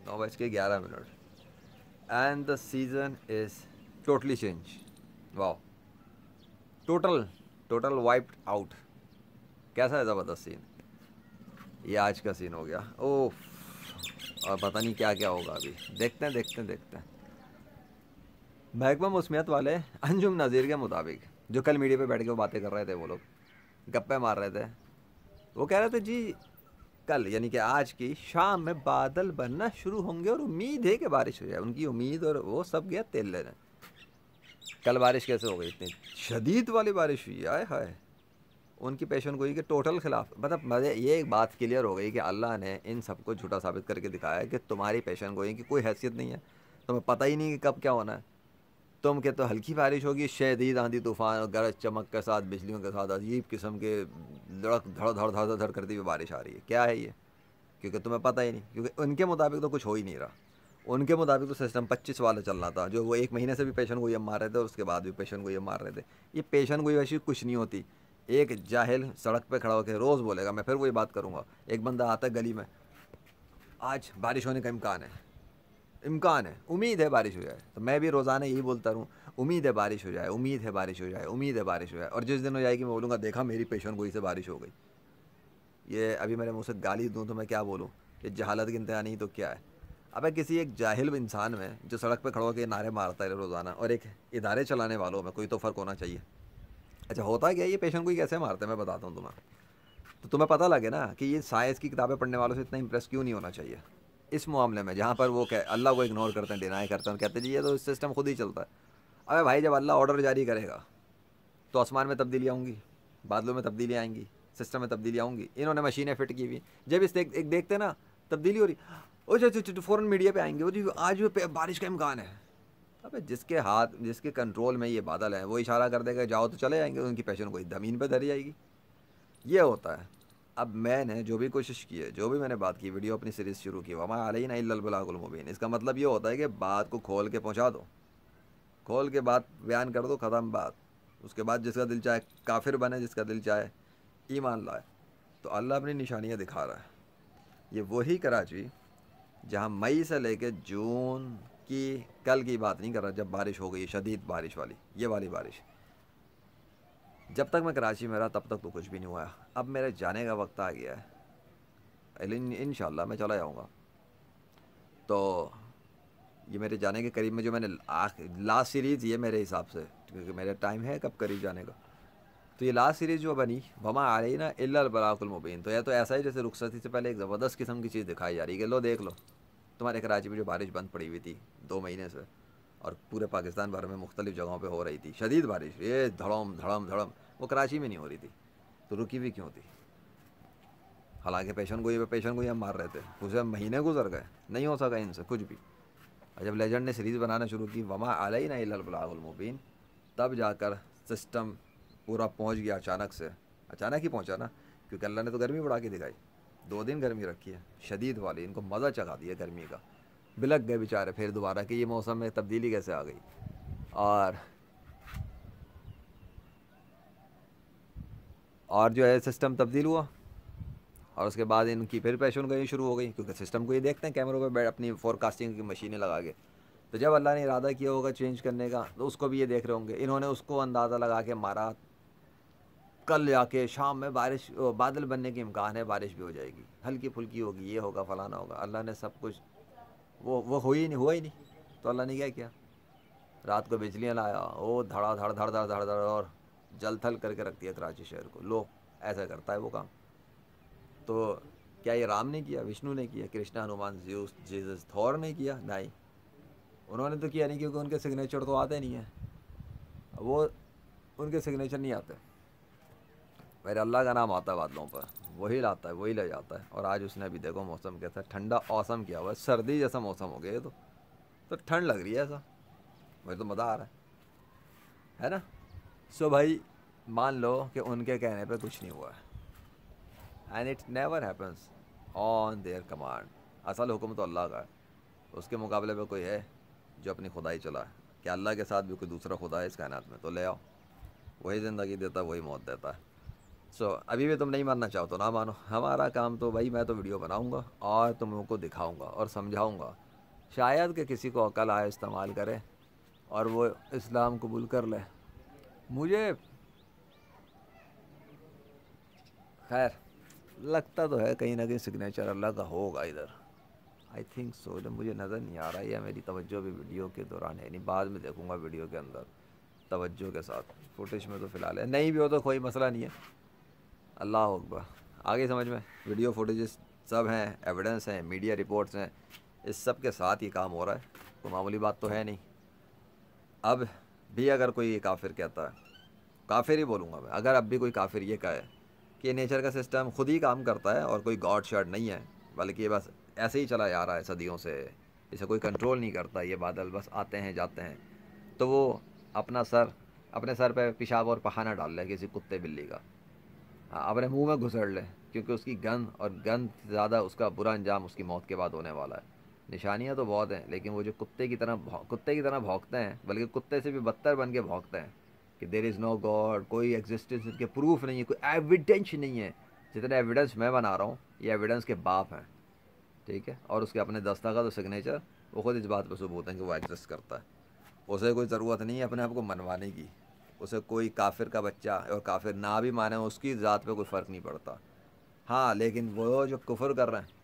9:11 and the season is totally change. वाह, total total wiped out. कैसा है ज़बरदस्त सीन। ये आज का सीन हो गया। ओह, और पता नहीं क्या क्या होगा अभी। देखते हैं देखते हैं देखते हैं। महकमा मौसमियात वाले अंजुम नज़ीर के मुताबिक, जो कल मीडिया पे बैठ के वो बातें कर रहे थे, वो लोग गप्पे मार रहे थे, वो कह रहे थे जी कल यानी कि आज की शाम में बादल बनना शुरू होंगे और उम्मीद है कि बारिश हो जाए। उनकी उम्मीद और वो सब गया तेल लेने। कल बारिश कैसे हो गई, इतनी शदीद वाली बारिश हुई, आए हाय। उनकी पेशन गोई के टोटल खिलाफ, मतलब मजे ये एक बात क्लियर हो गई कि अल्लाह ने इन सबको झूठा साबित करके दिखाया कि तुम्हारी पेशन गोई की कोई हैसियत नहीं है। तुम्हें पता ही नहीं कि कब क्या होना है। तुम कहते तो हल्की बारिश होगी, शदीद आंधी तूफान और गरज चमक के साथ, बिजलियों के साथ अजीब किस्म के लड़क धड़ धड़ धड़ धड़ करती हुई बारिश आ रही है। क्या है ये? क्योंकि तुम्हें पता ही नहीं, क्योंकि उनके मुताबिक तो कुछ हो ही नहीं रहा। उनके मुताबिक तो सिस्टम 25 वाला चल रहा था, जो वो एक महीने से भी पेशन गोई मार रहे थे और उसके बाद भी पेशन गोई मार रहे थे। ये पेशन गोई वैसी कुछ नहीं होती। एक जाहिल सड़क पे खड़ा होकर रोज़ बोलेगा, मैं फिर वही बात करूँगा। एक बंदा आता है गली में, आज बारिश होने का इम्कान है, इम्कान है, उम्मीद है बारिश हो जाए। तो मैं भी रोज़ाना यही बोलता रहूँ, उम्मीद है बारिश हो जाए, उम्मीद है बारिश हो जाए, उम्मीद है बारिश हो जाए। और जिस दिन हो जाएगी मैं बोलूँगा देखा मेरी पेशन गोई से बारिश हो गई। ये अभी मेरे मुँह से गाली दूँ तो मैं क्या बोलूँ? ये जहालत की इंतहा नहीं तो क्या है? अबे किसी एक जाहिल इंसान में जो सड़क पे खड़ा होकर नारे मारता है रोज़ाना, और एक इदारे चलाने वालों में कोई तो फ़र्क होना चाहिए। अच्छा, होता क्या है, ये पेशेंट कोई कैसे मारते हैं मैं बताता हूँ तुम्हें। तो तुम्हें पता लगे ना कि ये साइंस की किताबें पढ़ने वालों से इतना इंप्रेस क्यों नहीं होना चाहिए इस मामले में, जहाँ पर वो कह अल्लाह को इग्नोर करते हैं, डिनाई करते हैं और कहते हैं जी ये तो सिस्टम खुद ही चलता है। अबे भाई, जब अल्लाह ऑर्डर जारी करेगा तो आसमान में तब्दीली आऊँगी, बादलों में तब्दीली आएंगी, सिस्टम में तब्दीली आऊँगी। इन्होंने मशीनें फिट की हुई, जब इस एक देखते ना तब्दीली हो रही, ओ फ़ौरन मीडिया पे आएंगे, वो जी आज भी बारिश का इम्कान है। अबे जिसके हाथ जिसके कंट्रोल में ये बादल है वो इशारा कर देगा जाओ तो चले जाएंगे, उनकी पेशन कोई ज़मीन पर धरी जाएगी। ये होता है। अब मैंने जो भी कोशिश की है, जो भी मैंने बात की, वीडियो अपनी सीरीज़ शुरू की वमा अलैना इल्लल बलागुल मुबीन, इसका मतलब ये होता है कि बात को खोल के पहुंचा दो, खोल के बात बयान कर दो, ख़त्म बात। उसके बाद जिसका दिल चाहे काफिर बने, जिसका दिल चाहे ईमान लाए। तो अल्लाह अपनी निशानियाँ दिखा रहा है। ये वही कराची जहाँ मई से लेकर जून की, कल की बात नहीं कर रहा, जब बारिश हो गई शदीद बारिश वाली, ये वाली बारिश, जब तक मैं कराची में रहा तब तक तो कुछ भी नहीं हुआ। अब मेरे जाने का वक्त आ गया है, इंशाल्लाह मैं चला जाऊँगा। तो ये मेरे जाने के करीब में जो मैंने लास्ट सीरीज़, ये मेरे हिसाब से, क्योंकि मेरा टाइम है कब करीब जाने का, तो ये लास्ट सीरीज़ जो बनी वमा आ रही ना इल्लल बलाकुल मुबीन, तो यह तो ऐसा ही जैसे रुखसती से पहले एक ज़बरदस्त किस्म की चीज़ दिखाई जा रही है कि लो देख लो, तुम्हारे कराची में जो बारिश बंद पड़ी हुई थी 2 महीने से, और पूरे पाकिस्तान भर में मुख्तलिफ जगहों पे हो रही थी शदीद बारिश, ये धड़म धड़म धड़म, वो कराची में नहीं हो रही थी, तो रुकी भी क्यों थी? हालांकि पेशन गोई हम मार रहे थे, उसे महीने गुजर गए, नहीं हो सका इनसे कुछ भी। और जब लेजेंड ने सीरीज़ बनाना शुरू की वमा अलैना इल्लल बलागुल मुबीन, तब जाकर सिस्टम पूरा पहुंच गया अचानक से। अचानक ही पहुंचा ना, क्योंकि अल्लाह ने तो गर्मी बढ़ा के दिखाई। 2 दिन गर्मी रखी है शदीद वाली, इनको मज़ा चखा दिया गर्मी का। बिलक गए बेचारे फिर दोबारा कि ये मौसम में तब्दीली कैसे आ गई। और और जो है सिस्टम तब्दील हुआ, और उसके बाद इनकी फिर पेशन गई शुरू हो गई, क्योंकि सिस्टम को ये देखते हैं कैमरों पे बैठ अपनी फोरकास्टिंग की मशीनें लगा के। तो जब अल्लाह ने इरादा किया होगा चेंज करने का, तो उसको भी ये देख रहे होंगे, इन्होंने उसको अंदाज़ा लगा के मारा कल जाके शाम में बारिश, बादल बनने के इम्कान है, बारिश भी हो जाएगी, हल्की फुल्की होगी, ये होगा फलाना होगा। अल्लाह ने सब कुछ, वो हुआ ही नहीं। तो अल्लाह ने क्या किया, रात को बिजलियाँ लाया, ओ धड़ा धड़ धड़ धड़ धड़ धड़, और जल थल करके रख दिया कराची शहर को। लो, ऐसा करता है वो काम। तो क्या ये राम ने किया, विष्णु ने किया, Krishna, Hanuman, juice, Jesus, Thor ने किया? नहीं, उन्होंने तो किया नहीं, क्योंकि उनके सिग्नेचर तो आते नहीं हैं। वो उनके सिग्नेचर नहीं आते, मेरे अल्लाह का नाम आता है बादलों पर, वही लाता है, वही ले जाता है। और आज उसने अभी देखो मौसम कैसा है, ठंडा औसम किया हुआ है, सर्दी जैसा मौसम हो गया ये तो ठंड लग रही है ऐसा, मुझे तो मज़ा आ रहा है ना। सो भाई, मान लो कि उनके कहने पे कुछ नहीं हुआ है, and it never happens on their command. असल हुक्म तो अल्लाह का है, उसके मुकाबले में कोई है जो अपनी खुदाई चला है? क्या अल्लाह के साथ भी कोई दूसरा खुदा है इस कायनात में? तो ले आओ, वही ज़िंदगी देता है, वही मौत देता है। सो अभी भी तुम नहीं मानना चाहो तो ना मानो, हमारा काम तो भाई मैं तो वीडियो बनाऊंगा और तुम लोगों को दिखाऊंगा और समझाऊंगा, शायद कि किसी को अकल आए, इस्तेमाल करे और वो इस्लाम कबूल कर ले। मुझे खैर लगता तो है कहीं ना कहीं सिग्नेचर अल्लाह का होगा इधर, आई थिंक सो। जब मुझे नज़र नहीं आ रहा है या मेरी तवज्जो भी वीडियो के दौरान है नहीं, बाद में देखूंगा वीडियो के अंदर तवज्जो के साथ, फुटेज में तो फ़िलहाल है, नहीं भी हो तो कोई मसला नहीं है। अल्लाह अकबर। आगे समझ में, वीडियो फुटेजेस सब हैं, एविडेंस हैं, मीडिया रिपोर्ट्स हैं, इस सब के साथ ये काम हो रहा है, कोई मामूली बात तो है नहीं। अब भी अगर कोई काफिर कहता है, काफिर ही बोलूँगा मैं, अगर अब भी कोई काफिर ये कहे कि नेचर का सिस्टम खुद ही काम करता है और कोई गॉड शॉड नहीं है, बल्कि ये बस ऐसे ही चला जा रहा है सदियों से, इसे कोई कंट्रोल नहीं करता, ये बादल बस आते हैं जाते हैं, तो वो अपने सर पे पेशाब और पखाना डाल ले किसी कुत्ते बिल्ली का, हाँ, अपने मुंह में घुसड़ ले, क्योंकि उसकी गंद और गंद ज़्यादा उसका बुरा अंजाम उसकी मौत के बाद होने वाला है। निशानियाँ तो बहुत हैं, लेकिन वो जो कुत्ते की तरह भौंकते हैं, बल्कि कुत्ते से भी बदतर बन के भौंकते हैं कि देर इज़ नो गॉड, कोई एग्जिस्टेंस इनके प्रूफ नहीं है, कोई एविडेंस नहीं है। जितने एविडेंस मैं बना रहा हूँ ये एविडेंस के बाप हैं, ठीक है, और उसके अपने दस्तखत और सिग्नेचर, वो खुद इस बात पर सबूत हैं कि वो एग्जिस्ट करता है। उसे कोई ज़रूरत नहीं है अपने आप को मनवाने की, उसे कोई काफिर का बच्चा और काफिर ना भी माने उसकी ज़ात पे कोई फ़र्क नहीं पड़ता। हाँ, लेकिन वो जो कुफर कर रहे हैं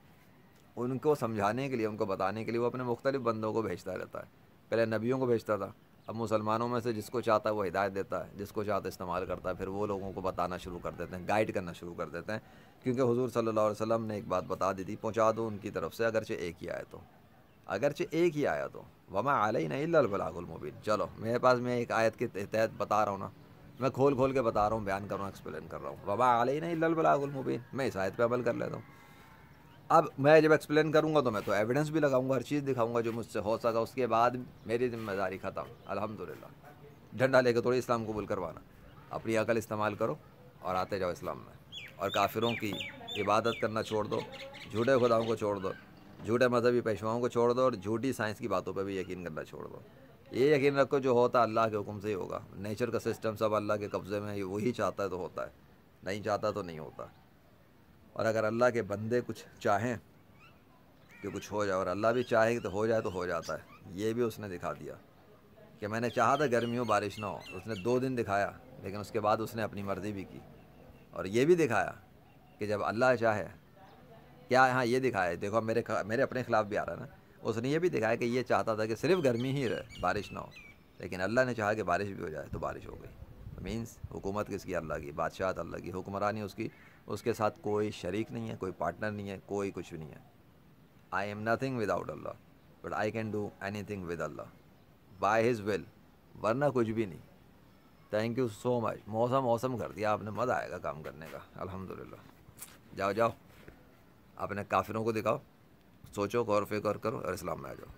उनको समझाने के लिए, उनको बताने के लिए वो अपने मुख्तलिफ बंदों को भेजता रहता है। पहले नबियों को भेजता था, अब मुसलमानों में से जिसको चाहता है वो हिदायत देता है, जिसको चाहता है इस्तेमाल करता है, फिर वो लोगों को बताना शुरू कर देते हैं, गाइड करना शुरू कर देते हैं। क्योंकि हुजूर सल्लल्लाहु अलैहि वसल्लम ने एक बात बता दी थी, पहुँचा दो उनकी तरफ से, अगरचे एक ही आया तो, अगरचे एक ही आया तो, वमा अलैना इल्लल बलागुल मुबीन। चलो मेरे पास, मैं एक आयत के तहत बता रहा हूँ ना, मैं खोल खोल के बता रहा हूँ, बयान कर रहा हूँ, एक्सप्लेन कर रहा हूँ, वमा अलैना इल्लल बलागुल मुबीन, मैं इस आयत पे अमल कर लेता हूँ। अब मैं जब एक्सप्लेन करूँगा तो मैं तो एविडेंस भी लगाऊंगा, हर चीज़ दिखाऊंगा जो मुझसे हो सका, उसके बाद मेरी जिम्मेदारी ख़त्म, अल्हम्दुलिल्लाह। झंडा लेकर थोड़ी इस्लाम कबूल करवाना, अपनी अकल इस्तेमाल करो और आते जाओ इस्लाम में, और काफिरों की इबादत करना छोड़ दो, झूठे खुदाओं को छोड़ दो, झूठे मजहबी पेशवाओं को छोड़ दो, और झूठी साइंस की बातों पर भी यकीन करना छोड़ दो। ये यकीन रखो जो होता अल्लाह के हुक्म से ही होगा, नेचर का सिस्टम सब अल्लाह के कब्ज़े में है, वही चाहता है तो होता है, नहीं चाहता तो नहीं होता। और अगर अल्लाह के बंदे कुछ चाहें कि कुछ हो जाए, और अल्लाह भी चाहे कि तो हो जाता है। ये भी उसने दिखा दिया कि मैंने चाहा था गर्मी हो बारिश ना हो, उसने 2 दिन दिखाया, लेकिन उसके बाद उसने अपनी मर्ज़ी भी की। और ये भी दिखाया कि जब अल्लाह चाहे, क्या, हाँ ये दिखाया है, देखो मेरे अपने ख़िलाफ़ भी आ रहा है ना, उसने ये भी दिखाया कि ये चाहता था कि सिर्फ गर्मी ही रहे, बारिश ना हो, लेकिन अल्लाह ने चाहा कि बारिश भी हो जाए, तो बारिश हो गई। मीन्स हुकूमत किसकी? अल्लाह की, बादशाहत अल्लाह की, हुक्मरानी उसकी, उसके साथ कोई शरीक नहीं है, कोई पार्टनर नहीं है, कोई कुछ भी नहीं है। I am nothing without Allah, but I can do any thing with Allah by his will, वरना कुछ भी नहीं। Thank you so much. मौसम मौसम कर दिया आपने, मज़ा आएगा काम करने का, अल्हम्दुलिल्लाह। जाओ जाओ, अपने काफिरों को दिखाओ, सोचो, गौर फिक्र करो और इस्लाम में आ जाओ।